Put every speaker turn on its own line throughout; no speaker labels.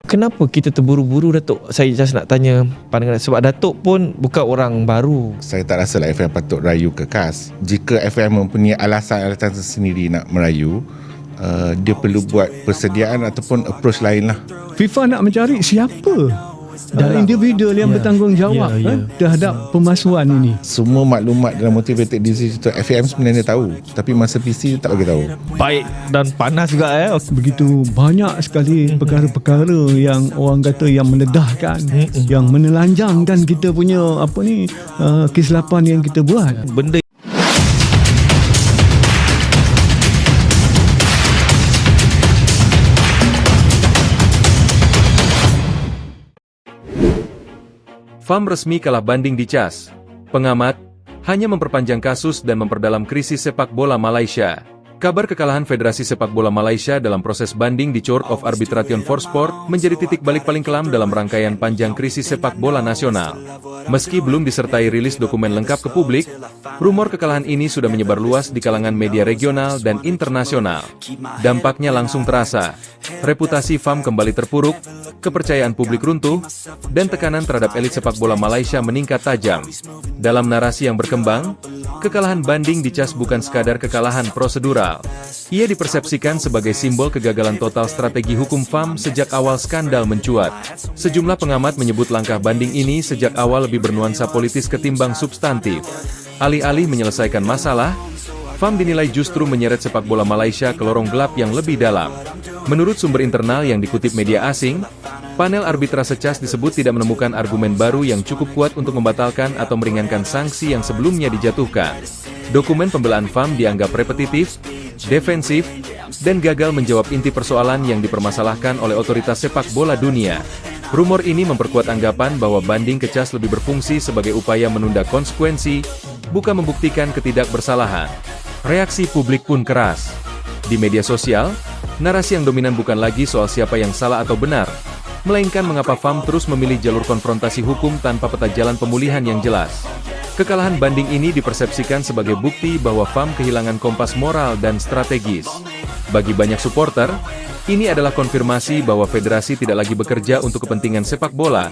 Kenapa kita terburu-buru, Datuk? Saya just nak tanya pandangan, sebab Datuk pun bukan orang baru.
Saya tak rasa lah FM patut rayu ke KAS. Jika FM mempunyai alasan-alasan tersendiri nak merayu, dia perlu buat persediaan ataupun approach lain lah.
FIFA nak mencari siapa dan individu yang bertanggungjawab terhadap pemalsuan ini.
Semua maklumat dalam motivated decision itu FM sebenarnya tahu, tapi masa PC tak bagi tahu.
Baik dan panas juga
Begitu banyak sekali perkara-perkara yang orang kata yang menedahkan, yang menelanjangkan kita punya kesilapan yang kita buat.
Benda
FAM resmi kalah banding di CAS. Pengamat, hanya memperpanjang kasus dan memperdalam krisis sepak bola Malaysia. Kabar kekalahan Federasi Sepak Bola Malaysia dalam proses banding di Court of Arbitration for Sport menjadi titik balik paling kelam dalam rangkaian panjang krisis sepak bola nasional. Meski belum disertai rilis dokumen lengkap ke publik, rumor kekalahan ini sudah menyebar luas di kalangan media regional dan internasional. Dampaknya langsung terasa. Reputasi FAM kembali terpuruk, kepercayaan publik runtuh, dan tekanan terhadap elit sepak bola Malaysia meningkat tajam. Dalam narasi yang berkembang, kekalahan banding di CAS bukan sekadar kekalahan prosedural. Ia dipersepsikan sebagai simbol kegagalan total strategi hukum FAM sejak awal skandal mencuat. Sejumlah pengamat menyebut langkah banding ini sejak awal lebih bernuansa politis ketimbang substantif. Alih-alih menyelesaikan masalah, FAM dinilai justru menyeret sepak bola Malaysia ke lorong gelap yang lebih dalam. Menurut sumber internal yang dikutip media asing, panel arbitrase CAS disebut tidak menemukan argumen baru yang cukup kuat untuk membatalkan atau meringankan sanksi yang sebelumnya dijatuhkan. Dokumen pembelaan FAM dianggap repetitif, defensif, dan gagal menjawab inti persoalan yang dipermasalahkan oleh otoritas sepak bola dunia. Rumor ini memperkuat anggapan bahwa banding ke CAS lebih berfungsi sebagai upaya menunda konsekuensi, bukan membuktikan ketidakbersalahan. Reaksi publik pun keras. Di media sosial, narasi yang dominan bukan lagi soal siapa yang salah atau benar, melainkan mengapa FAM terus memilih jalur konfrontasi hukum tanpa peta jalan pemulihan yang jelas. Kekalahan banding ini dipersepsikan sebagai bukti bahwa FAM kehilangan kompas moral dan strategis. Bagi banyak supporter, ini adalah konfirmasi bahwa federasi tidak lagi bekerja untuk kepentingan sepak bola,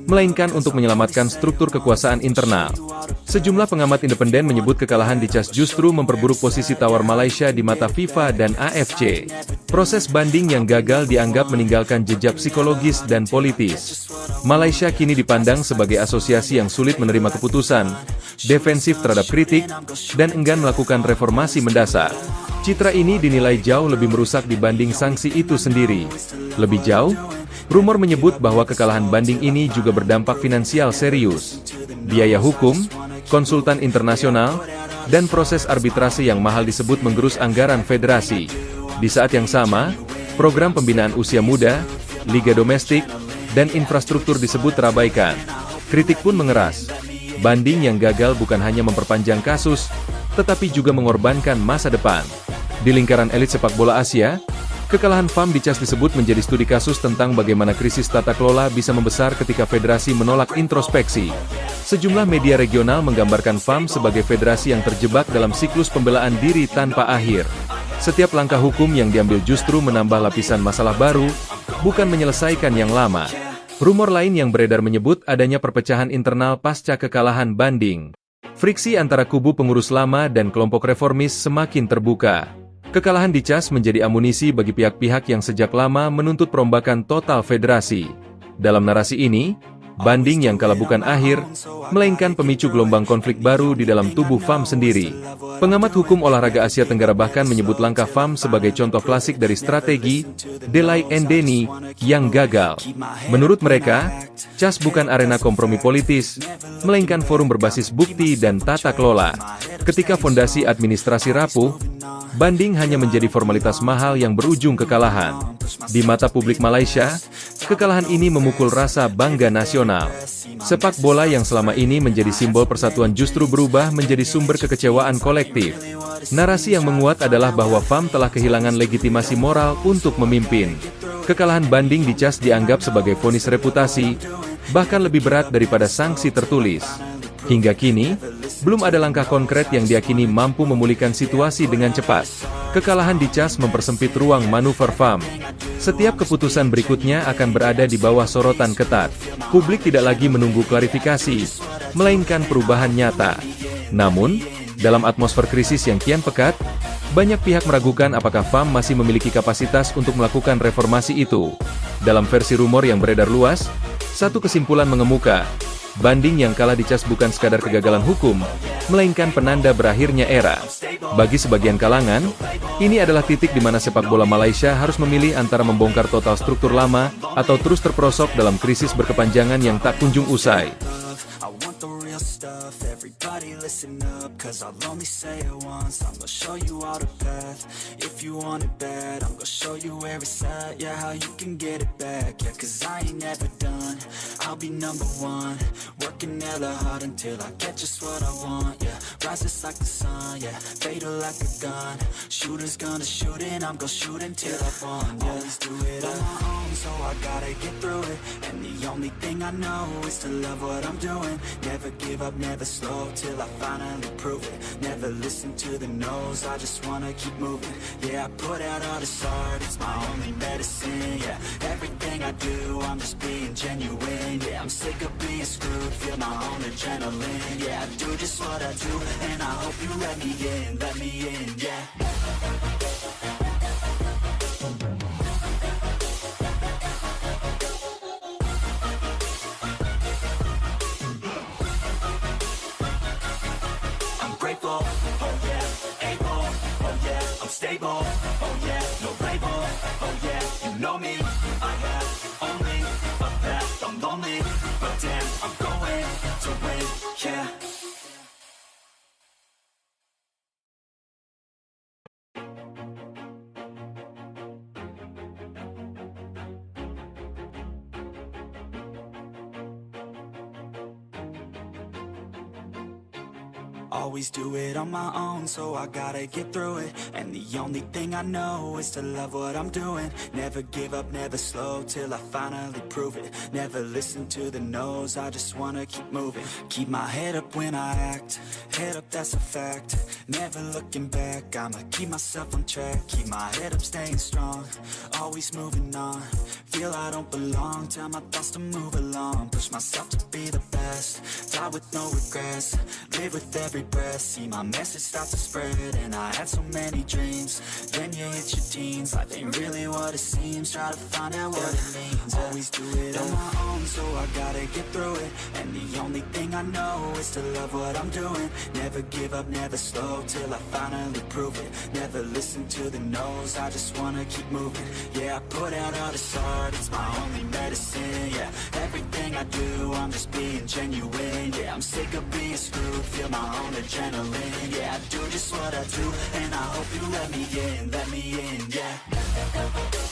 melainkan untuk menyelamatkan struktur kekuasaan internal. Sejumlah pengamat independen menyebut kekalahan di CAS justru memperburuk posisi tawar Malaysia di mata FIFA dan AFC. Proses banding yang gagal dianggap meninggalkan jejak psikologis dan politis. Malaysia kini dipandang sebagai asosiasi yang sulit menerima keputusan, defensif terhadap kritik, dan enggan melakukan reformasi mendasar. Citra ini dinilai jauh lebih merusak dibanding sanksi itu sendiri. Lebih jauh, rumor menyebut bahwa kekalahan banding ini juga berdampak finansial serius. Biaya hukum, konsultan internasional, dan proses arbitrase yang mahal disebut menggerus anggaran federasi. Di saat yang sama, program pembinaan usia muda, liga domestik, dan infrastruktur disebut terabaikan. Kritik pun mengeras. Banding yang gagal bukan hanya memperpanjang kasus, tetapi juga mengorbankan masa depan. Di lingkaran elit sepak bola Asia, kekalahan FAM di CAS disebut menjadi studi kasus tentang bagaimana krisis tata kelola bisa membesar ketika federasi menolak introspeksi. Sejumlah media regional menggambarkan FAM sebagai federasi yang terjebak dalam siklus pembelaan diri tanpa akhir. Setiap langkah hukum yang diambil justru menambah lapisan masalah baru, bukan menyelesaikan yang lama. Rumor lain yang beredar menyebut adanya perpecahan internal pasca kekalahan banding. Friksi antara kubu pengurus lama dan kelompok reformis semakin terbuka. Kekalahan di CAS menjadi amunisi bagi pihak-pihak yang sejak lama menuntut perombakan total federasi. Dalam narasi ini, banding yang kalah bukan akhir, melainkan pemicu gelombang konflik baru di dalam tubuh FAM sendiri. Pengamat hukum olahraga Asia Tenggara bahkan menyebut langkah FAM sebagai contoh klasik dari strategi Delay and Deny yang gagal. Menurut mereka, CAS bukan arena kompromi politis, melainkan forum berbasis bukti dan tata kelola. Ketika fondasi administrasi rapuh, banding hanya menjadi formalitas mahal yang berujung kekalahan. Di mata publik Malaysia, kekalahan ini memukul rasa bangga nasional. Sepak bola yang selama ini menjadi simbol persatuan justru berubah menjadi sumber kekecewaan kolektif. Narasi yang menguat adalah bahwa FAM telah kehilangan legitimasi moral untuk memimpin. Kekalahan banding di CAS dianggap sebagai vonis reputasi, bahkan lebih berat daripada sanksi tertulis. Hingga kini, belum ada langkah konkret yang diakini mampu memulihkan situasi dengan cepat. Kekalahan di CAS mempersempit ruang manuver FAM. Setiap keputusan berikutnya akan berada di bawah sorotan ketat. Publik tidak lagi menunggu klarifikasi, melainkan perubahan nyata. Namun, dalam atmosfer krisis yang kian pekat, banyak pihak meragukan apakah FAM masih memiliki kapasitas untuk melakukan reformasi itu. Dalam versi rumor yang beredar luas, satu kesimpulan mengemuka, banding yang kalah di CAS bukan sekadar kegagalan hukum, melainkan penanda berakhirnya era. Bagi sebagian kalangan, ini adalah titik di mana sepak bola Malaysia harus memilih antara membongkar total struktur lama atau terus terperosok dalam krisis berkepanjangan yang tak kunjung usai.
I want the real stuff, everybody listen up, cause I'll only say it once, I'm gonna show you all the path. If you want it bad, I'm gonna show you where it's at, yeah, how you can get it back, yeah, cause I ain't never done, I'll be number one, working hella hard until I get just what I want, yeah, rises like the sun, yeah, fatal like a gun, shooters gonna shoot and I'm gonna shoot until I won, yeah, always do it on my own, so I gotta get through it, and the only thing I know is to love what I'm doing, never give up, never slow, till I finally prove it, never listen to the no's, I just wanna keep moving, yeah, I put out all this art, it's my only medicine, yeah, everything I do, I'm just being genuine, yeah, I'm sick of being screwed, feel my own adrenaline, yeah, I do just what I do, and I hope you let me in, yeah. Grateful, oh yeah, able, oh yeah, I'm stable, oh yeah, no label, oh yeah, you know me, I have only a path, I'm lonely, but damn, I'm going to win, yeah. Always do it on my own, so I gotta get through it, and the only thing I know is to love what I'm doing, never give up, never slow, till I finally prove it, never listen to the no's, I just wanna keep moving, keep my head up when I act, head up that's a fact, never looking back, I'ma keep myself on track, keep my head up staying strong, always moving on, feel I don't belong, tell my thoughts to move along, push myself to be the best, die with no regrets, live with every breath, see my message start to spread, and I had so many dreams, then you hit your teens, life ain't really what it seems, try to find out what it means, always do it on my own, so I gotta get through it, and the only thing I know is to love what I'm doing, never give up, never slow, till I finally prove it, never listen to the no's, I just wanna keep moving, yeah, I put out all this art, it's my only medicine, yeah, everything I do, I'm just being genuine, yeah, I'm sick of being screwed, feel my own adrenaline, yeah, I do just what I do, and I hope you let me in, yeah.